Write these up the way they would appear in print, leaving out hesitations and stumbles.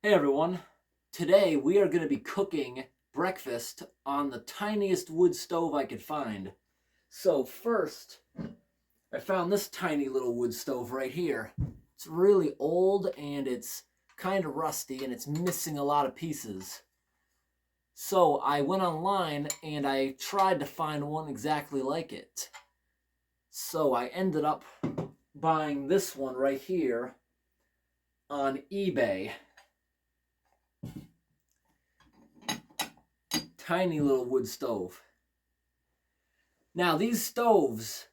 Hey everyone, today we are going to be cooking breakfast on the tiniest wood stove I could find. So first, I found this tiny little wood stove right here. It's really old and it's kind of rusty and it's missing a lot of pieces. So I went online and I tried to find one exactly like it. So I ended up buying this one right here on eBay. Tiny little wood stove. Now, these stoves,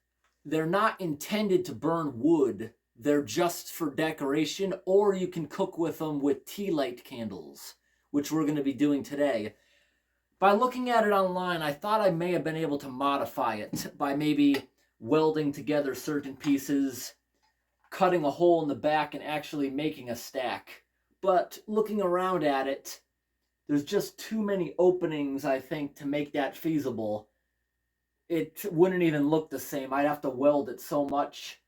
they're not intended to burn wood. They're just for decoration, or you can cook with them with tea light candles, which we're going to be doing today. By looking at it online, I thought I may have been able to modify it by maybe welding together certain pieces, cutting a hole in the back, and actually making a stack. But looking around at it, there's just too many openings, I think, to make that feasible. It wouldn't even look the same. I'd have to weld it so much.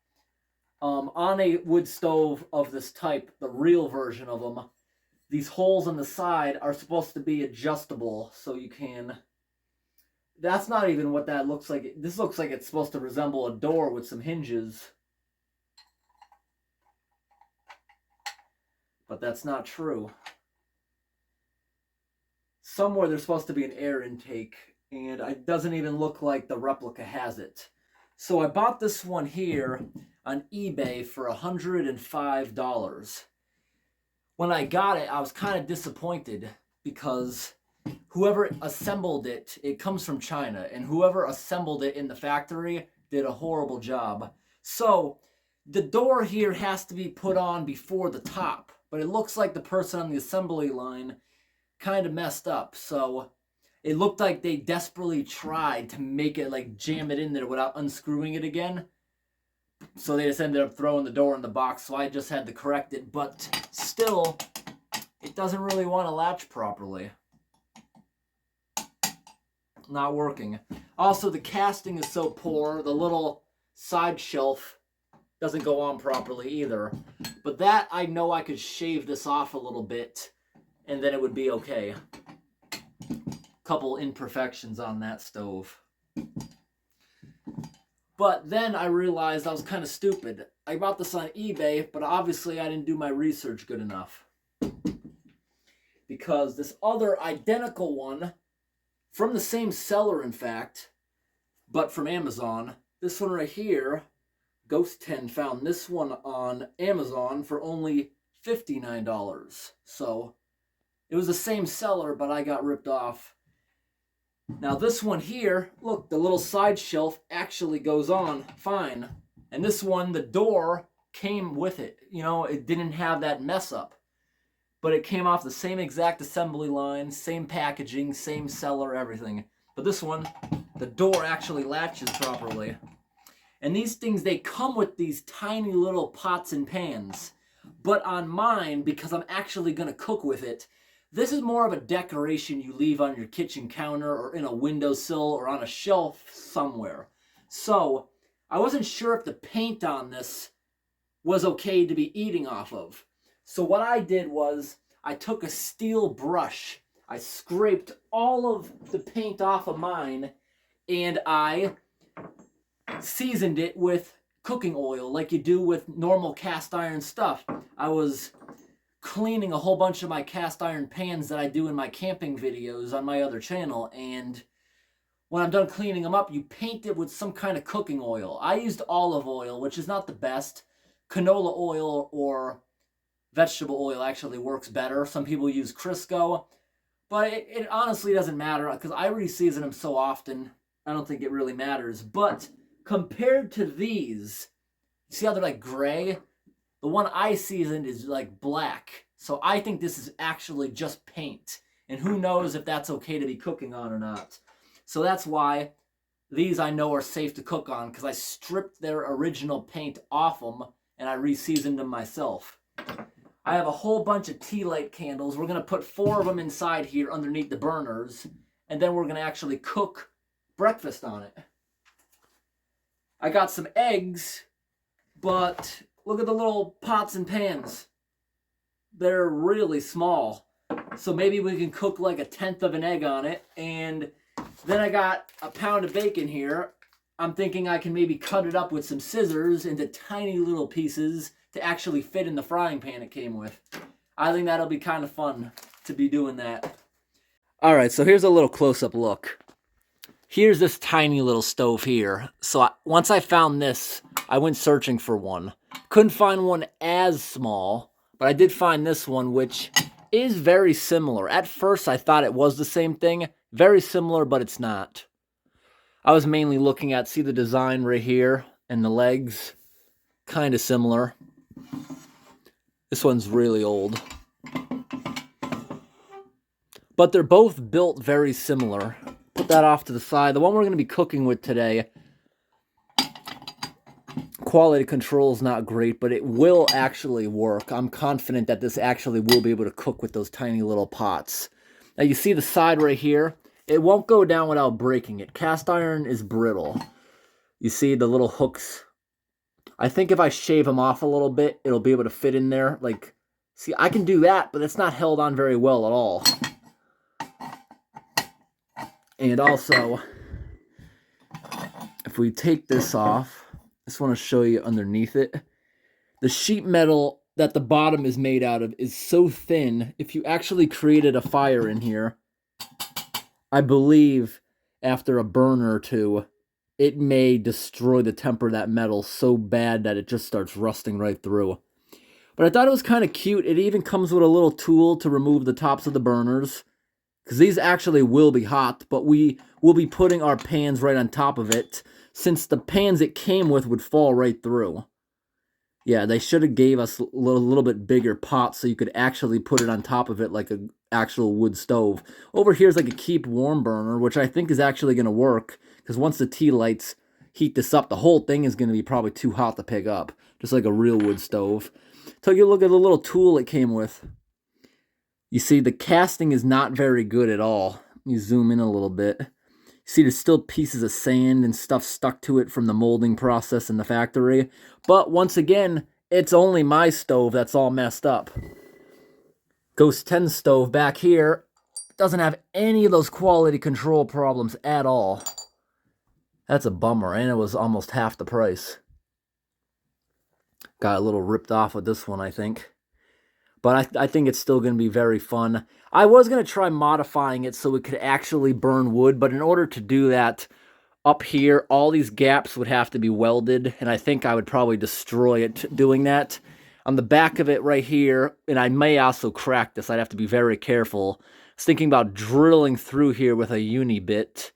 On a wood stove of this type, the real version of them, these holes on the side are supposed to be adjustable, so you can... That's not even what that looks like. This looks like it's supposed to resemble a door with some hinges. But that's not true. Somewhere there's supposed to be an air intake, and it doesn't even look like the replica has it. So I bought this one here on eBay for $105. When I got it, I was kind of disappointed because whoever assembled it, it comes from China, and whoever assembled it in the factory did a horrible job. So the door here has to be put on before the top, but it looks like the person on the assembly line kind of messed up. So it looked like they desperately tried to make it like jam it in there without unscrewing it again. So they just ended up throwing the door in the box, so I just had to correct it. But still, it doesn't really want to latch properly. Not working. Also, the casting is so poor, the little side shelf doesn't go on properly either. But that, I know I could shave this off a little bit, and then it would be okay. Couple imperfections on that stove. But then I realized I was kind of stupid. I bought this on eBay, but obviously I didn't do my research good enough. Because this other identical one, from the same seller in fact, but from Amazon, this one right here, Ghost 10 found this one on Amazon for only $59. So it was the same seller, but I got ripped off. Now this one here, look, the little side shelf actually goes on fine. And this one, the door came with it. You know, it didn't have that mess up. But it came off the same exact assembly line, same packaging, same seller, everything. But this one, the door actually latches properly. And these things, they come with these tiny little pots and pans. But on mine, because I'm actually going to cook with it, this is more of a decoration you leave on your kitchen counter or in a windowsill or on a shelf somewhere. So I wasn't sure if the paint on this was okay to be eating off of. So what I did was I took a steel brush, I scraped all of the paint off of mine, and I seasoned it with cooking oil like you do with normal cast iron stuff. I was cleaning a whole bunch of my cast iron pans that I do in my camping videos on my other channel, and when I'm done cleaning them up, you paint it with some kind of cooking oil. I used olive oil, which is not the best. Canola oil or vegetable oil actually works better. Some people use Crisco, but it honestly doesn't matter because I reseason them so often, I don't think it really matters. But compared to these, see how they're like gray? The one I seasoned is like black. So I think this is actually just paint. And who knows if that's okay to be cooking on or not. So that's why these I know are safe to cook on, because I stripped their original paint off them and I reseasoned them myself. I have a whole bunch of tea light candles. We're going to put 4 of them inside here underneath the burners. And then we're going to actually cook breakfast on it. I got some eggs, but look at the little pots and pans. they're really small. So maybe we can cook like 1/10 of an egg on it. And then I got a pound of bacon here. I'm thinking I can maybe cut it up with some scissors into tiny little pieces to actually fit in the frying pan it came with. I think that'll be kind of fun to be doing that. All right, so here's a little close-up look. Here's this tiny little stove here. So once I found this, I went searching for one. Couldn't find one as small, but I did find this one, which is very similar. At first, I thought it was the same thing. Very similar, but it's not. I was mainly looking at, see the design right here, and the legs, kind of similar. This one's really old. But they're both built very similar. Put that off to the side. The one we're going to be cooking with today, quality control is not great, but it will actually work. I'm confident that this actually will be able to cook with those tiny little pots. Now you see the side right here? It won't go down without breaking it. Cast iron is brittle. You see the little hooks? I think if I shave them off a little bit, it'll be able to fit in there. Like, see, I can do that, but it's not held on very well at all. And also, if we take this off, I just want to show you underneath it. The sheet metal that the bottom is made out of is so thin, if you actually created a fire in here, I believe after a burn or two, it may destroy the temper of that metal so bad that it just starts rusting right through. But I thought it was kind of cute. It even comes with a little tool to remove the tops of the burners, because these actually will be hot, but we will be putting our pans right on top of it, since the pans it came with would fall right through. Yeah, they should have gave us a little bit bigger pot so you could actually put it on top of it like an actual wood stove. Over here is like a keep warm burner, which I think is actually going to work, because once the tea lights heat this up, the whole thing is going to be probably too hot to pick up, just like a real wood stove. Take a look at the little tool it came with. You see, the casting is not very good at all. Let me zoom in a little bit. You see, there's still pieces of sand and stuff stuck to it from the molding process in the factory. But once again, it's only my stove that's all messed up. Ghost 10 stove back here doesn't have any of those quality control problems at all. That's a bummer, and it was almost half the price. Got a little ripped off with this one, I think. But I think it's still going to be very fun. I was going to try modifying it so it could actually burn wood, but in order to do that, up here, all these gaps would have to be welded, and I think I would probably destroy it doing that. On the back of it right here, and I may also crack this, I'd have to be very careful. I was thinking about drilling through here with a uni bit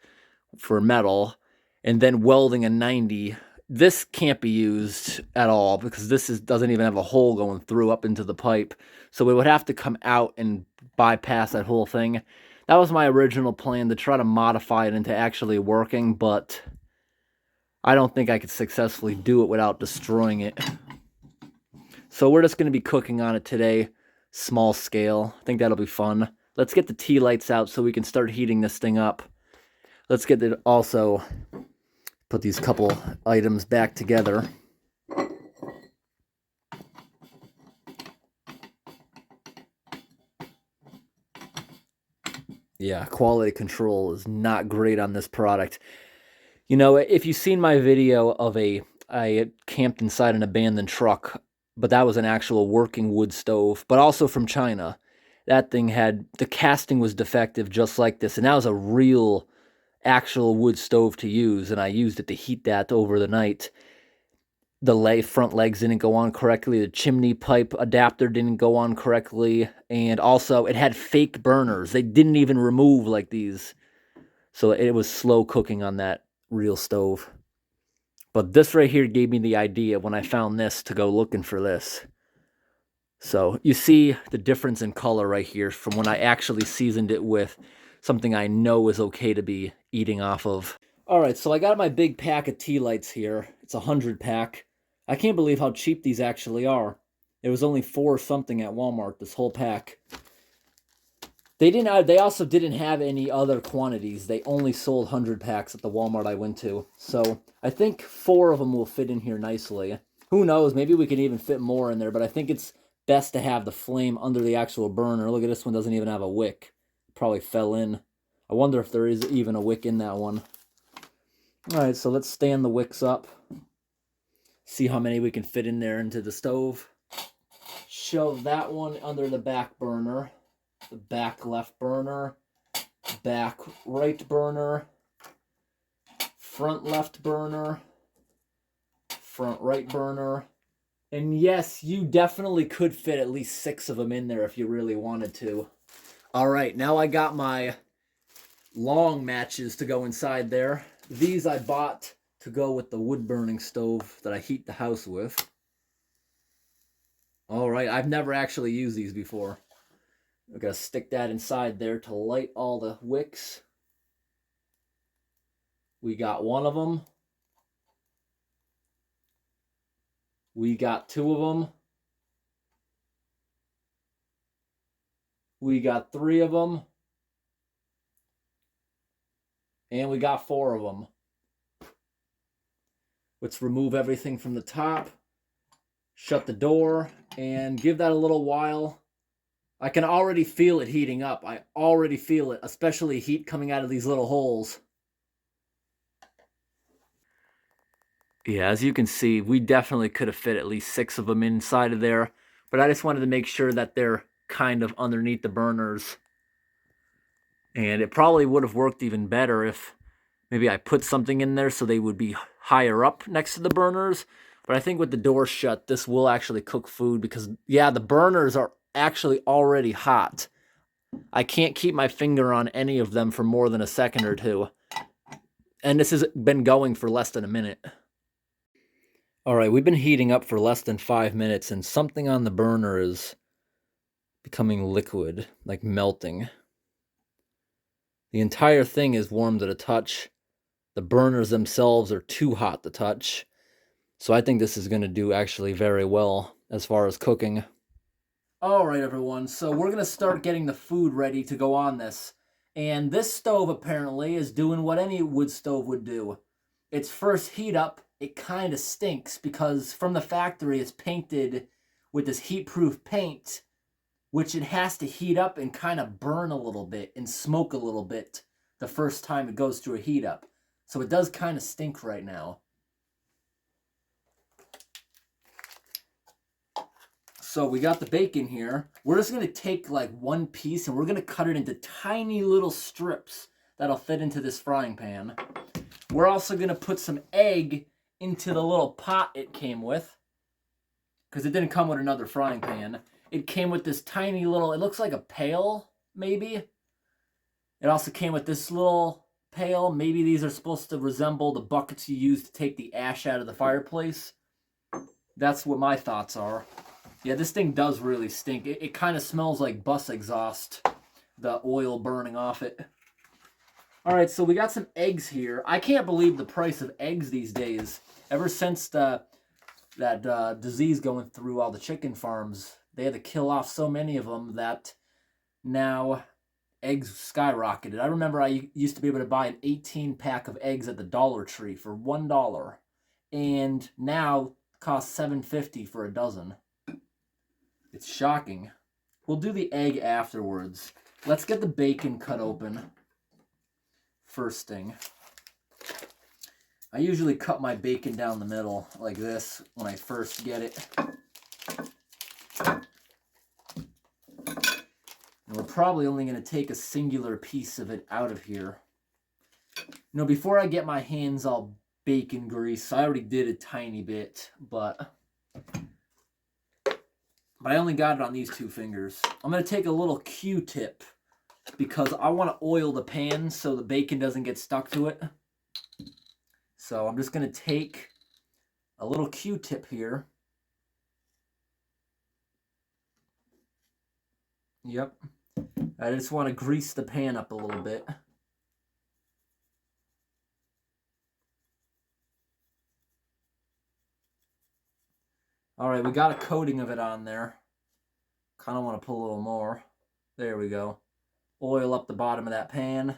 for metal, and then welding a 90. This can't be used at all because this doesn't even have a hole going through up into the pipe. So it would have to come out and bypass that whole thing. That was my original plan, to try to modify it into actually working, but I don't think I could successfully do it without destroying it. So we're just going to be cooking on it today, small scale. I think that'll be fun. Let's get the tea lights out so we can start heating this thing up. Let's get it also... put these couple items back together. Yeah, quality control is not great on this product. You know, if you've seen my video of I camped inside an abandoned truck, but that was an actual working wood stove, but also from China. That thing had, the casting was defective just like this, and that was a real actual wood stove to use, and I used it to heat that over the night. The front legs didn't go on correctly, the chimney pipe adapter didn't go on correctly, and also it had fake burners. They didn't even remove like these, so it was slow cooking on that real stove. But this right here gave me the idea when I found this to go looking for this. So you see the difference in color right here from when I actually seasoned it with something I know is okay to be eating off of. All right, so I got my big pack of tea lights here. It's a 100 pack. I can't believe how cheap these actually are. It was only $4 something at Walmart, this whole pack. They also didn't have any other quantities. They only sold 100 packs at the Walmart I went to. So I think 4 of them will fit in here nicely. Who knows, maybe we can even fit more in there, but I think it's best to have the flame under the actual burner. Look at this one, doesn't even have a wick. Probably fell in. I wonder if there is even a wick in that one. All right, so let's stand the wicks up. See how many we can fit in there into the stove. Shove that one under the back burner, the back left burner, back right burner, front left burner, front right burner. And yes, you definitely could fit at least 6 of them in there if you really wanted to. All right, now I got my long matches to go inside there. These I bought to go with the wood burning stove that I heat the house with. All right, I've never actually used these before. I'm gonna stick that inside there to light all the wicks. We got 1 of them. We got 2 of them. We got 3 of them. And we got 4 of them. Let's remove everything from the top. Shut the door and give that a little while. I can already feel it heating up. I already feel it, especially heat coming out of these little holes. Yeah, as you can see, we definitely could have fit at least 6 of them inside of there, but I just wanted to make sure that they're kind of underneath the burners. And it probably would have worked even better if maybe I put something in there so they would be higher up next to the burners. But I think with the door shut, this will actually cook food because, yeah, the burners are actually already hot. I can't keep my finger on any of them for more than a second or two. And this has been going for less than a minute. All right, we've been heating up for less than 5 minutes, and something on the burner is becoming liquid, like melting. The entire thing is warm to the touch. The burners themselves are too hot to touch. So I think this is going to do actually very well as far as cooking. All right, everyone. So we're going to start getting the food ready to go on this. And this stove apparently is doing what any wood stove would do. Its first heat up, it kind of stinks because from the factory it's painted with this heat-proof paint, which it has to heat up and kind of burn a little bit and smoke a little bit the first time it goes through a heat up. So it does kind of stink right now. So we got the bacon here. We're just going to take like 1 piece and we're going to cut it into tiny little strips that'll fit into this frying pan. We're also going to put some egg into the little pot it came with, because it didn't come with another frying pan. It came with this tiny little, it looks like a pail, maybe. It also came with this little pail. Maybe these are supposed to resemble the buckets you use to take the ash out of the fireplace. That's what my thoughts are. Yeah, this thing does really stink. It kind of smells like bus exhaust, the oil burning off it. All right, so we got some eggs here. I can't believe the price of eggs these days. Ever since that disease going through all the chicken farms, they had to kill off so many of them that now eggs skyrocketed. I remember I used to be able to buy an 18-pack of eggs at the Dollar Tree for $1, and now it costs $7.50 for a dozen. It's shocking. We'll do the egg afterwards. Let's get the bacon cut open first thing. I usually cut my bacon down the middle like this when I first get it. And we're probably only going to take a singular piece of it out of here. You know, before I get my hands all bacon grease, I already did a tiny bit, but I only got it on these 2 fingers. I'm going to take a little Q-tip because I want to oil the pan so the bacon doesn't get stuck to it. So I'm just going to take a little Q-tip here. Yep. I just want to grease the pan up a little bit. All right, we got a coating of it on there. Kind of want to put a little more. There we go. Oil up the bottom of that pan.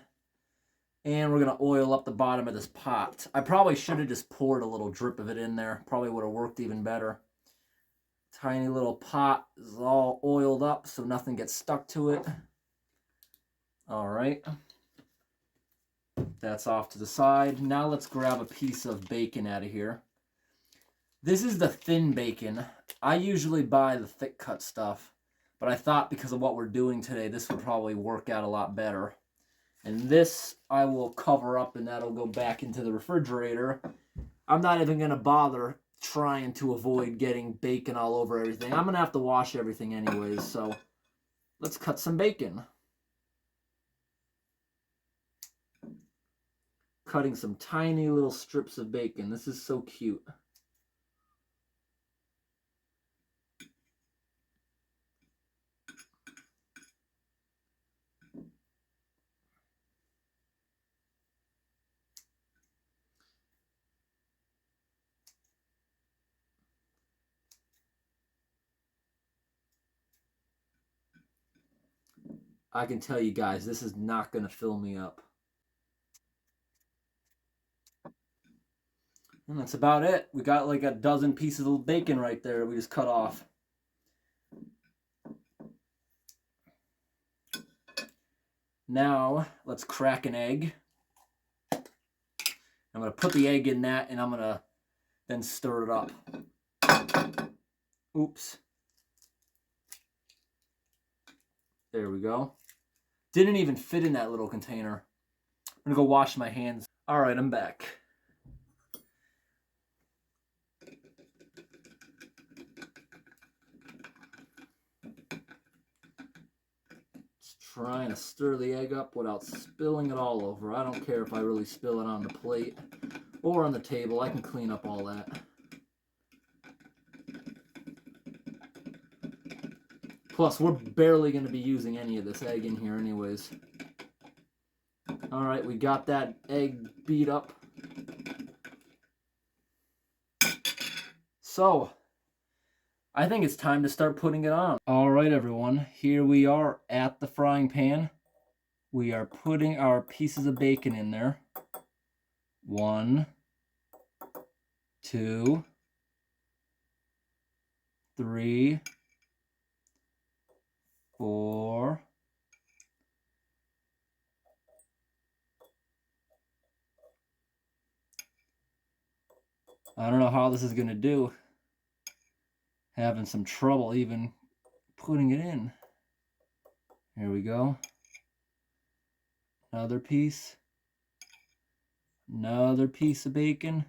And we're going to oil up the bottom of this pot. I probably should have just poured a little drip of it in there. Probably would have worked even better. Tiny little pot is all oiled up so nothing gets stuck to it. All right. That's off to the side. Now let's grab a piece of bacon out of here. This is the thin bacon. I usually buy the thick cut stuff, but I thought because of what we're doing today, this would probably work out a lot better. And this I will cover up and that'll go back into the refrigerator. I'm not even going to bother trying to avoid getting bacon all over everything. I'm going to have to wash everything anyways, so let's cut some bacon. Cutting some tiny little strips of bacon. This is so cute. I can tell you guys, this is not going to fill me up. And that's about it. We got like a dozen pieces of bacon right there we just cut off. Now, let's crack an egg. I'm going to put the egg in that and I'm going to then stir it up. Oops. There we go. Didn't even fit in that little container. I'm going to go wash my hands. All right, I'm back. Just trying to stir the egg up without spilling it all over. I don't care if I really spill it on the plate or on the table. I can clean up all that. Plus, we're barely going to be using any of this egg in here anyways. All right, we got that egg beat up. So, I think it's time to start putting it on. All right, everyone. Here we are at the frying pan. We are putting our pieces of bacon in there. 1, 2, 3, 4, 5. I don't know how this is going to do. Having some trouble even putting it in. Here we go. Another piece. Another piece of bacon.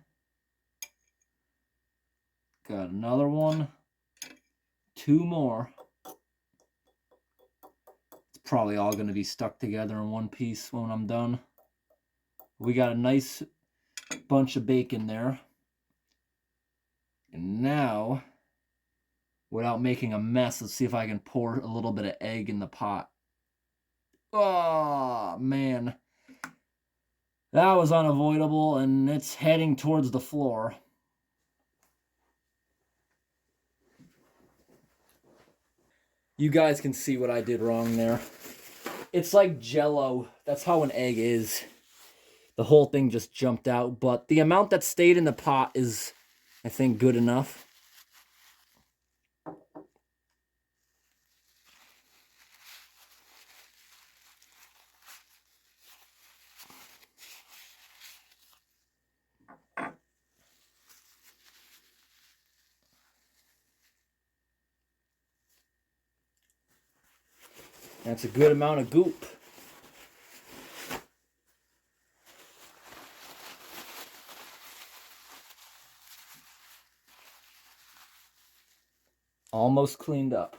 Got another one. 2 more. It's probably all going to be stuck together in one piece when I'm done. We got a nice bunch of bacon there. And now, without making a mess, let's see if I can pour a little bit of egg in the pot. Oh, man. That was unavoidable, and it's heading towards the floor. You guys can see what I did wrong there. It's like Jell-O. That's how an egg is. The whole thing just jumped out, but the amount that stayed in the pot is, I think, good enough. That's a good amount of goop. Almost cleaned up.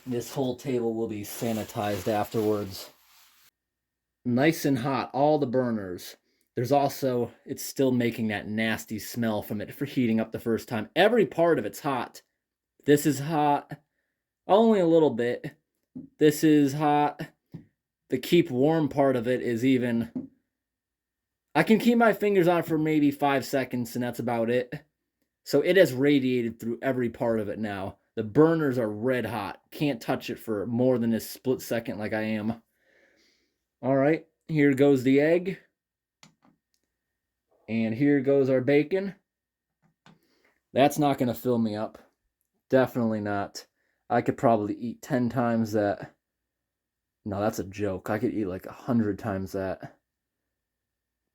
This whole table will be sanitized afterwards. Nice and hot, all the burners. There's also, it's still making that nasty smell from it for heating up the first time. Every part of it's hot. This is hot. Only a little bit. This is hot. The keep warm part of it is even... I can keep my fingers on it for maybe 5 seconds, and that's about it. So it has radiated through every part of it now. The burners are red hot. Can't touch it for more than a split second like I am. All right, here goes the egg. And here goes our bacon. That's not going to fill me up. Definitely not. I could probably eat 10 times that. No, that's a joke. I could eat like 100 times that.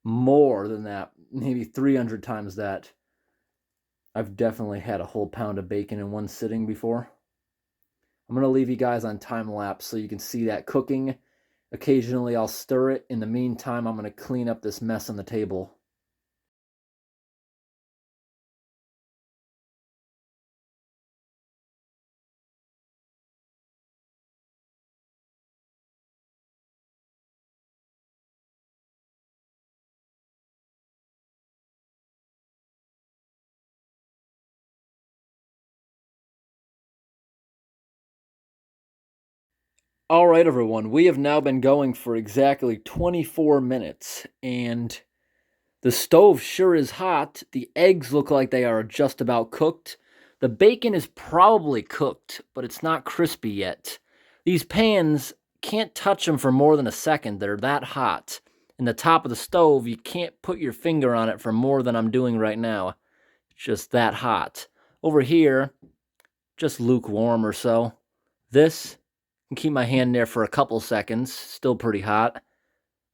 More than that. Maybe 300 times that. I've definitely had a whole pound of bacon in one sitting before. I'm going to leave you guys on time lapse so you can see that cooking. Occasionally I'll stir it. In the meantime, I'm going to clean up this mess on the table. All right, everyone, we have now been going for exactly 24 minutes, and the stove sure is hot. The eggs look like they are just about cooked. The bacon is probably cooked, but it's not crispy yet. These pans, can't touch them for more than a second. They're that hot. And the top of the stove, you can't put your finger on it for more than I'm doing right now. It's just that hot. Over here, just lukewarm or so. This, can keep my hand there for a couple seconds. Still pretty hot.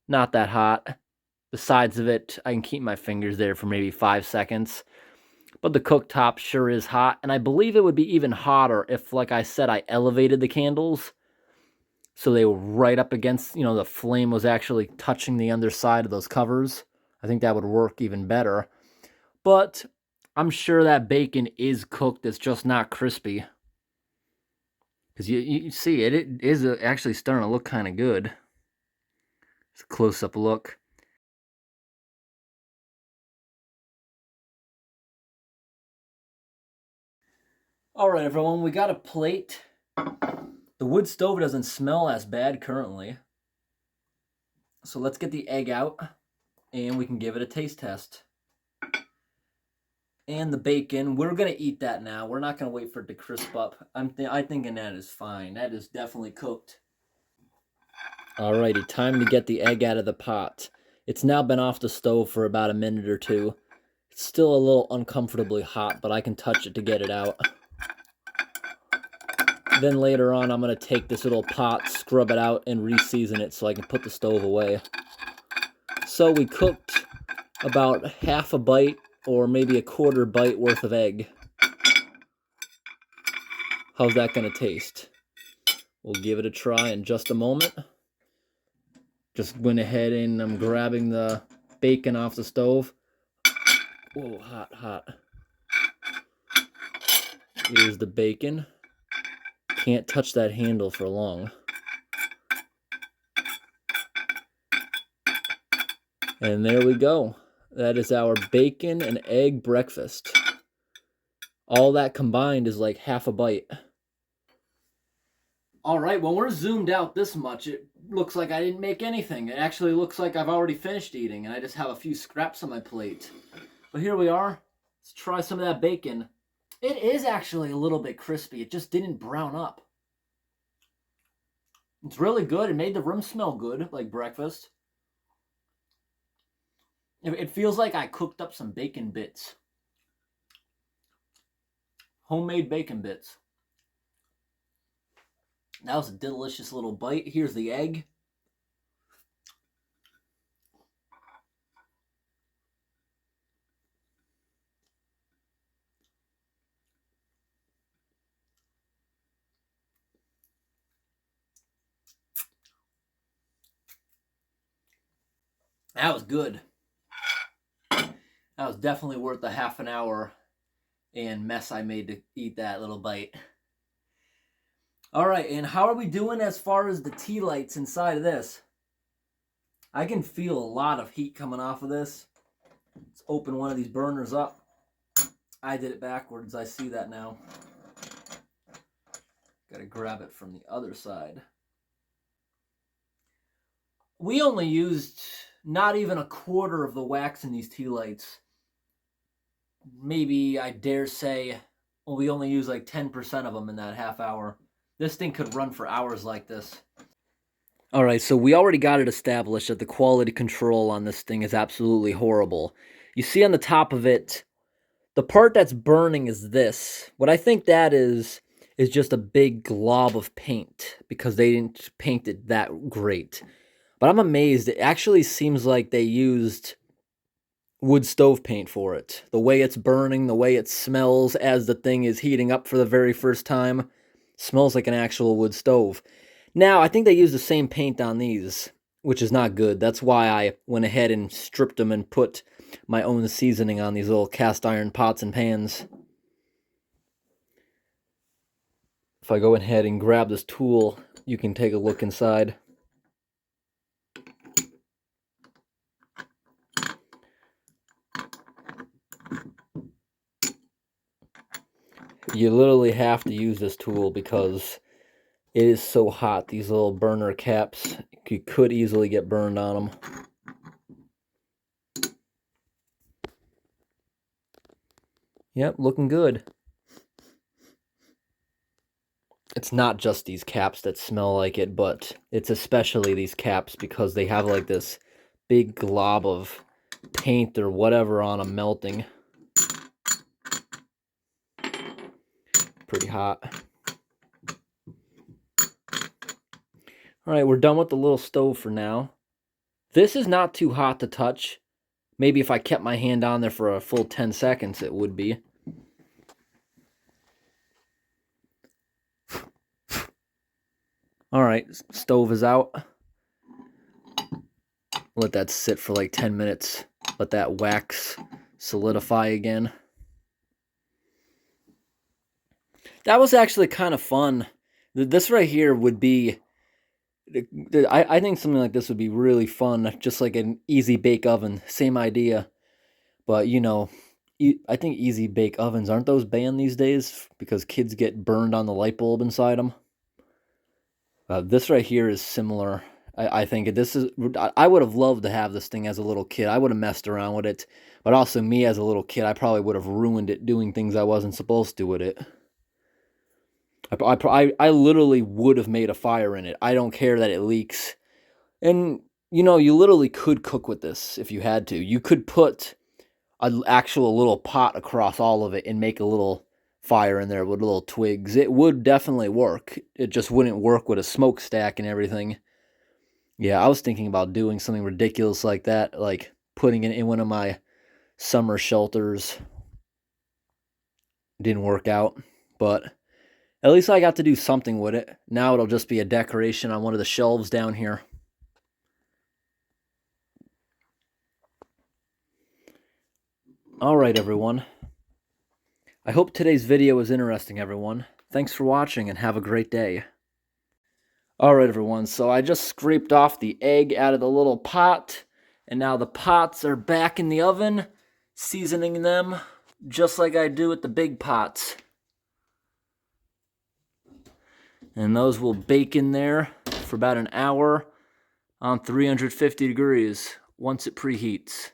Not that hot. The sides of it, I can keep my fingers there for maybe 5 seconds. But the cooktop sure is hot. And I believe it would be even hotter if, like I said, I elevated the candles. So they were right up against, the flame was actually touching the underside of those covers. I think that would work even better. But I'm sure that bacon is cooked. It's just not crispy. Because you see, it is actually starting to look kind of good. It's a close-up look. All right, everyone, we got a plate. The wood stove doesn't smell as bad currently. So let's get the egg out, and we can give it a taste test. And the bacon, we're going to eat that now. We're not going to wait for it to crisp up. I'm thinking that is fine. That is definitely cooked. Alrighty, time to get the egg out of the pot. It's now been off the stove for about a minute or two. It's still a little uncomfortably hot, but I can touch it to get it out. Then later on, I'm going to take this little pot, scrub it out, and re-season it so I can put the stove away. So we cooked about half a bite or maybe a quarter bite worth of egg. How's that going to taste? We'll give it a try in just a moment. Just went ahead and I'm grabbing the bacon off the stove. Whoa, hot, hot. Here's the bacon. Can't touch that handle for long. And there we go. That is our bacon and egg breakfast. All that combined is like half a bite. All right, when we're zoomed out this much, it looks like I didn't make anything. It actually looks like I've already finished eating, and I just have a few scraps on my plate. But here we are. Let's try some of that bacon. It is actually a little bit crispy. It just didn't brown up. It's really good. It made the room smell good, like breakfast. It feels like I cooked up some bacon bits. Homemade bacon bits. That was a delicious little bite. Here's the egg. That was good. That was definitely worth the half an hour and mess I made to eat that little bite. All right, and how are we doing as far as the tea lights inside of this? I can feel a lot of heat coming off of this. Let's open one of these burners up. I did it backwards. I see that now. Gotta grab it from the other side. We only used not even a quarter of the wax in these tea lights. Maybe, I dare say, well, we only used like 10% of them in that half hour. This thing could run for hours like this. All right, so we already got it established that the quality control on this thing is absolutely horrible. You see on the top of it, The part that's burning is this. What I think that is just a big glob of paint because they didn't paint it that great. But I'm amazed. It actually seems like they used wood stove paint for it. The way it's burning, the way it smells as the thing is heating up for the very first time, smells like an actual wood stove. Now, I think they used the same paint on these, which is not good. That's why I went ahead and stripped them and put my own seasoning on these little cast iron pots and pans. If I go ahead and grab this tool, you can take a look inside. You literally have to use this tool because it is so hot. These little burner caps, you could easily get burned on them. Yep, looking good. It's not just these caps that smell like it, but it's especially these caps because they have like this big glob of paint or whatever on them melting. Pretty hot. Alright, we're done with the little stove for now. This is not too hot to touch. Maybe if I kept my hand on there for a full 10 seconds, it would be. Alright, stove is out. Let that sit for like 10 minutes. Let that wax solidify again. That was actually kind of fun. This right here would be... I think something like this would be really fun. Just like an easy bake oven. Same idea. But, you know, I think easy bake ovens, aren't those banned these days? Because kids get burned on the light bulb inside them. This right here is similar. I think this is... I would have loved to have this thing as a little kid. I would have messed around with it. But also me as a little kid, I probably would have ruined it doing things I wasn't supposed to with it. I literally would have made a fire in it. I don't care that it leaks. And, you know, you literally could cook with this if you had to. You could put an actual little pot across all of it and make a little fire in there with little twigs. It would definitely work. It just wouldn't work with a smokestack and everything. Yeah, I was thinking about doing something ridiculous like that, like putting it in one of my summer shelters. Didn't work out, but at least I got to do something with it. Now it'll just be a decoration on one of the shelves down here. Alright, everyone. I hope today's video was interesting, everyone. Thanks for watching and have a great day. Alright, everyone, so I just scraped off the egg out of the little pot, and now the pots are back in the oven, seasoning them just like I do with the big pots. And those will bake in there for about an hour on 350 degrees once it preheats.